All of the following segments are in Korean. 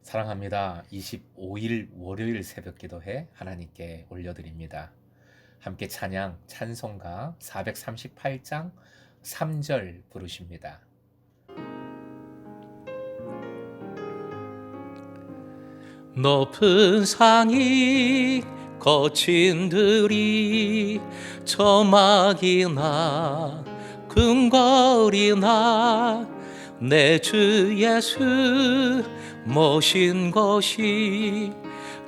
사랑합니다. 25일 월요일 새벽 기도회 하나님께 올려드립니다. 함께 찬양, 찬송가 438장 3절 부르십니다. 높은 산이 거친 들이 저막이나 금거리나 내 주 예수 모신 곳이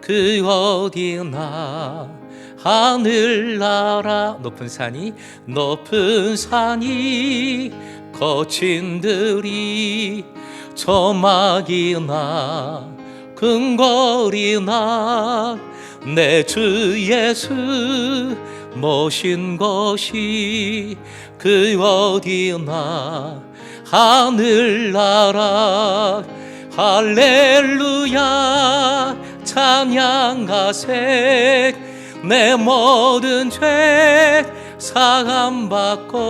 그 어디나 하늘나라 높은 산이 거친 들이 저막이나 근거리나 내 주 예수 모신 곳이 그 어디나 하늘나라 할렐루야 찬양하세 내 모든 죄 사함받고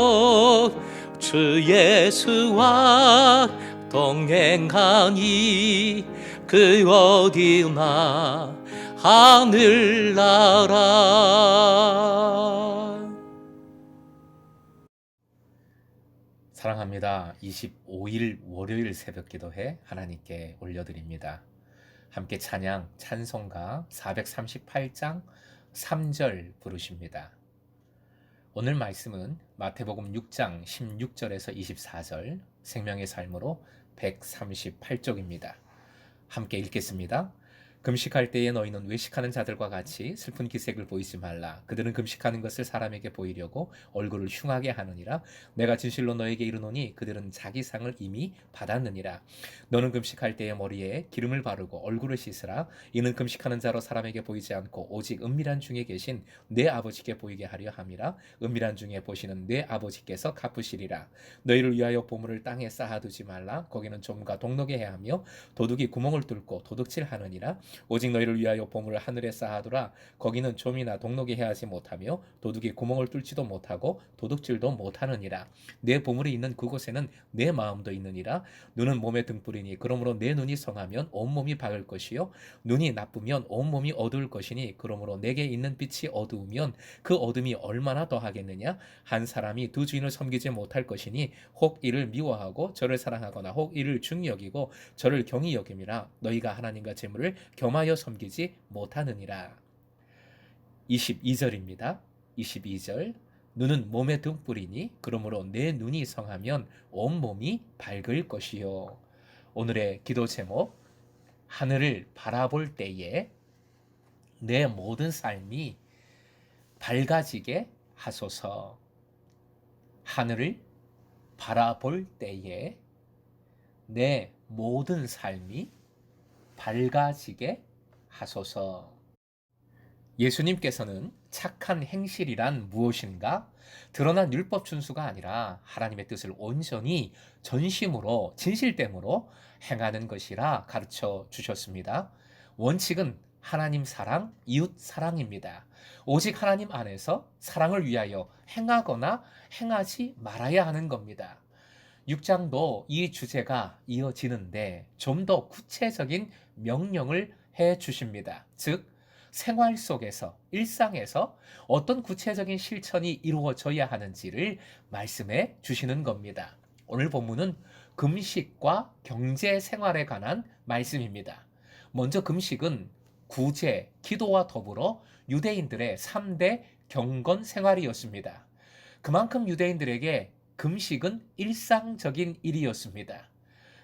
주 예수와 동행하니 그 어디나 하늘나라. 사랑합니다. 25일 월요일 새벽 기도회 하나님께 올려드립니다. 함께 찬양, 찬송가 438장 3절 부르십니다. 오늘 말씀은 마태복음 6장 16절에서 24절, 생명의 삶으로 138쪽입니다. 함께 읽겠습니다. 금식할 때에 너희는 외식하는 자들과 같이 슬픈 기색을 보이지 말라. 그들은 금식하는 것을 사람에게 보이려고 얼굴을 흉하게 하느니라. 내가 진실로 너에게 이르노니 그들은 자기 상을 이미 받았느니라. 너는 금식할 때에 머리에 기름을 바르고 얼굴을 씻으라. 이는 금식하는 자로 사람에게 보이지 않고 오직 은밀한 중에 계신 내 아버지께 보이게 하려 함이라. 은밀한 중에 보시는 내 아버지께서 갚으시리라. 너희를 위하여 보물을 땅에 쌓아두지 말라. 거기는 좀과 동록에 해하며 도둑이 구멍을 뚫고 도둑질하느니라. 오직 너희를 위하여 보물을 하늘에 쌓아두라. 거기는 좀이나 동록이 해하지 못하며 도둑이 구멍을 뚫지도 못하고 도둑질도 못하느니라. 내 보물이 있는 그곳에는 내 마음도 있느니라. 눈은 몸의 등불이니 그러므로 내 눈이 성하면 온몸이 밝을 것이요 눈이 나쁘면 온몸이 어두울 것이니 그러므로 내게 있는 빛이 어두우면 그 어둠이 얼마나 더하겠느냐. 한 사람이 두 주인을 섬기지 못할 것이니 혹 이를 미워하고 저를 사랑하거나 혹 이를 중히 여기고 저를 경히 여김이라. 너희가 하나님과 재물을 겸하여 섬기지 못하느니라. 22절입니다. 22절 눈은 몸의 등불이니 그러므로 내 눈이 성하면 온몸이 밝을 것이요. 오늘의 기도 제목, 하늘을 바라볼 때에 내 모든 삶이 밝아지게 하소서. 하늘을 바라볼 때에 내 모든 삶이 밝아지게 하소서. 예수님께서는 착한 행실이란 무엇인가? 드러난 율법 준수가 아니라 하나님의 뜻을 온전히 전심으로 진실됨으로 행하는 것이라 가르쳐 주셨습니다. 원칙은 하나님 사랑, 이웃 사랑입니다. 오직 하나님 안에서 사랑을 위하여 행하거나 행하지 말아야 하는 겁니다. 6장도 이 주제가 이어지는데 좀 더 구체적인 명령을 해 주십니다. 즉, 생활 속에서, 일상에서 어떤 구체적인 실천이 이루어져야 하는지를 말씀해 주시는 겁니다. 오늘 본문은 금식과 경제 생활에 관한 말씀입니다. 먼저 금식은 구제, 기도와 더불어 유대인들의 3대 경건 생활이었습니다. 그만큼 유대인들에게 금식은 일상적인 일이었습니다.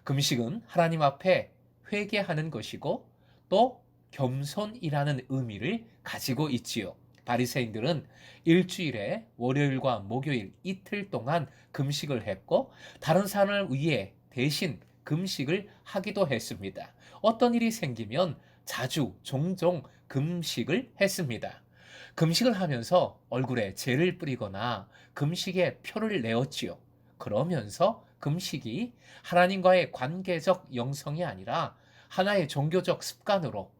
금식은 하나님 앞에 회개하는 것이고 또 겸손이라는 의미를 가지고 있지요. 바리새인들은 일주일에 월요일과 목요일 이틀 동안 금식을 했고 다른 사람을 위해 대신 금식을 하기도 했습니다. 어떤 일이 생기면 종종 금식을 했습니다. 금식을 하면서 얼굴에 젤을 뿌리거나 금식의 표를 내었지요. 그러면서 금식이 하나님과의 관계적 영성이 아니라 하나의 종교적 습관으로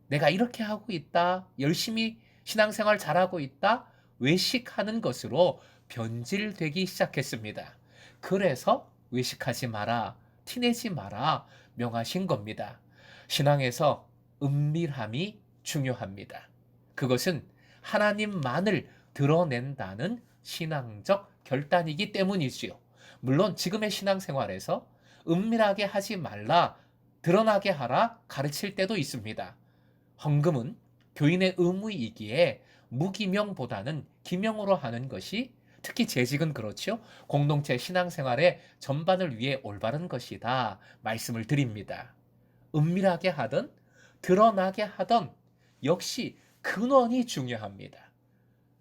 내가 이렇게 하고 있다, 열심히 신앙생활 잘하고 있다, 외식하는 것으로 변질되기 시작했습니다. 그래서 외식하지 마라, 티내지 마라 명하신 겁니다. 신앙에서 은밀함이 중요합니다. 그것은 하나님만을 드러낸다는 신앙적 결단이기 때문이지요. 물론 지금의 신앙생활에서 은밀하게 하지 말라, 드러나게 하라 가르칠 때도 있습니다. 헌금은 교인의 의무이기에 무기명보다는 기명으로 하는 것이, 특히 재직은 그렇죠, 공동체 신앙생활의 전반을 위해 올바른 것이다 말씀을 드립니다. 은밀하게 하든 드러나게 하든 역시 근원이 중요합니다.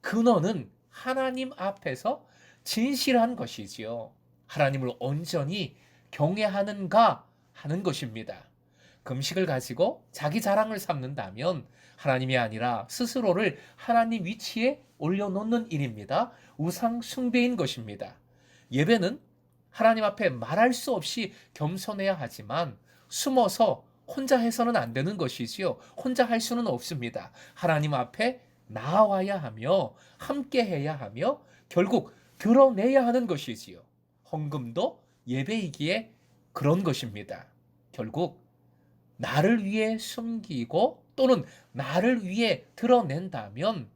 근원은 하나님 앞에서 진실한 것이지요. 하나님을 온전히 경외하는가 하는 것입니다. 금식을 가지고 자기 자랑을 삼는다면 하나님이 아니라 스스로를 하나님 위치에 올려놓는 일입니다. 우상 숭배인 것입니다. 예배는 하나님 앞에 말할 수 없이 겸손해야 하지만 숨어서 혼자 해서는 안 되는 것이지요. 혼자 할 수는 없습니다. 하나님 앞에 나와야 하며 함께 해야 하며 결국 드러내야 하는 것이지요. 헌금도 예배이기에 그런 것입니다. 결국 나를 위해 숨기고 또는 나를 위해 드러낸다면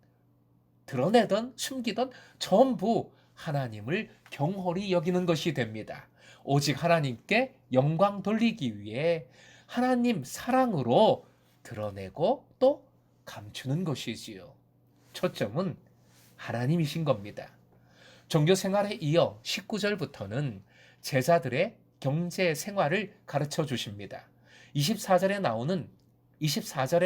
드러내든 숨기든 전부 하나님을 경홀히 여기는 것이 됩니다. 오직 하나님께 영광 돌리기 위해 하나님 사랑으로 드러내고 또 감추는 것이지요. 초점은 하나님이신 겁니다. 종교 생활에 이어 19절부터는 제자들의 경제 생활을 가르쳐 주십니다. 24절에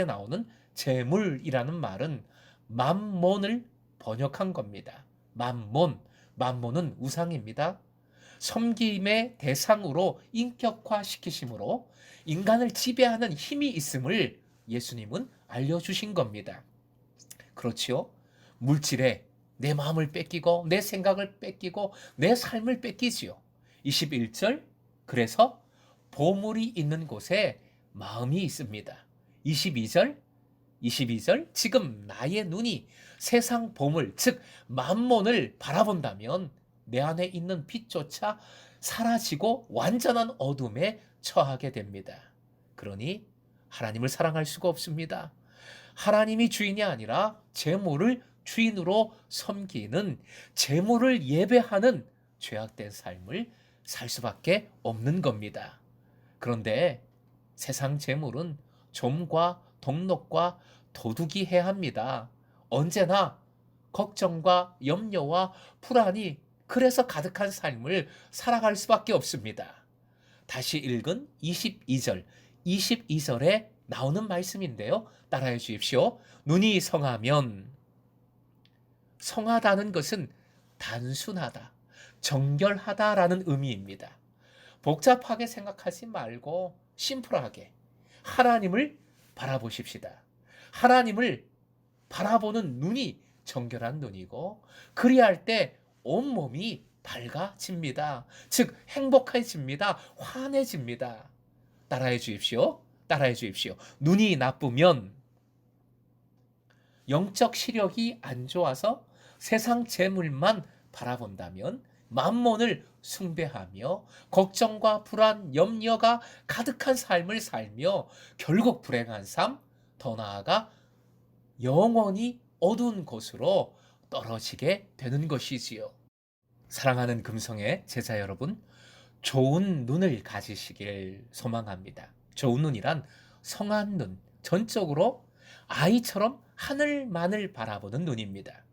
나오는 재물이라는 말은 맘몬을 번역한 겁니다. 만몬은 우상입니다. 섬김의 대상으로 인격화시키심으로 인간을 지배하는 힘이 있음을 예수님은 알려주신 겁니다. 그렇지요? 물질에 내 마음을 뺏기고 내 생각을 뺏기고 내 삶을 뺏기지요. 21절, 그래서 보물이 있는 곳에 마음이 있습니다. 22절, 지금 나의 눈이 세상 보물, 즉 만몬을 바라본다면 내 안에 있는 빛조차 사라지고 완전한 어둠에 처하게 됩니다. 그러니 하나님을 사랑할 수가 없습니다. 하나님이 주인이 아니라 재물을 주인으로 섬기는, 재물을 예배하는 죄악된 삶을 살 수밖에 없는 겁니다. 그런데 세상 재물은 좀과 동록과 도둑이 해합니다. 언제나 걱정과 염려와 불안이 그래서 가득한 삶을 살아갈 수밖에 없습니다. 다시 읽은 22절에 나오는 말씀인데요. 따라해 주십시오. 눈이 성하면, 성하다는 것은 단순하다, 정결하다라는 의미입니다. 복잡하게 생각하지 말고 심플하게 하나님을 바라보십시다. 하나님을 바라보는 눈이 정결한 눈이고, 그리할 때 온몸이 밝아집니다. 즉 행복해집니다. 환해집니다. 따라해 주십시오. 눈이 나쁘면, 영적 시력이 안 좋아서 세상 재물만 바라본다면 만몬을 숭배하며 걱정과 불안, 염려가 가득한 삶을 살며 결국 불행한 삶, 더 나아가 영원히 어두운 곳으로 떨어지게 되는 것이지요. 사랑하는 금성의 제자 여러분, 좋은 눈을 가지시길 소망합니다. 좋은 눈이란 성한 눈, 전적으로 아이처럼 하늘만을 바라보는 눈입니다.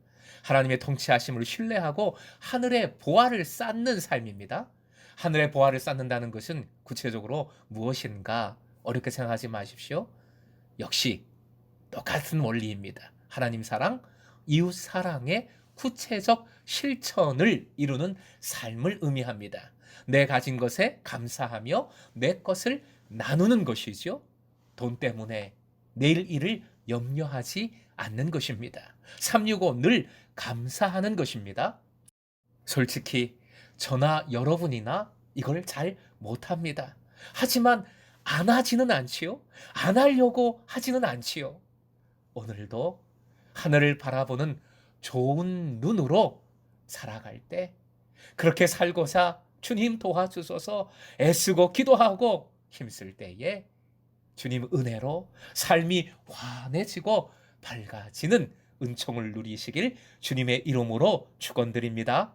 하나님의 통치하심을 신뢰하고 하늘의 보화를 쌓는 삶입니다. 하늘의 보화를 쌓는다는 것은 구체적으로 무엇인가 어렵게 생각하지 마십시오. 역시 똑같은 원리입니다. 하나님 사랑, 이웃 사랑의 구체적 실천을 이루는 삶을 의미합니다. 내 가진 것에 감사하며 내 것을 나누는 것이죠. 돈 때문에 내일 일을 염려하지 않는 것입니다. 365 늘 감사하는 것입니다. 솔직히 저나 여러분이나 이걸 잘 못합니다. 하지만 안 하지는 않지요. 안 하려고 하지는 않지요. 오늘도 하늘을 바라보는 좋은 눈으로 살아갈 때, 그렇게 살고자 주님 도와주소서 애쓰고 기도하고 힘쓸 때에 주님 은혜로 삶이 환해지고 밝아지는 은총을 누리시길 주님의 이름으로 축원드립니다.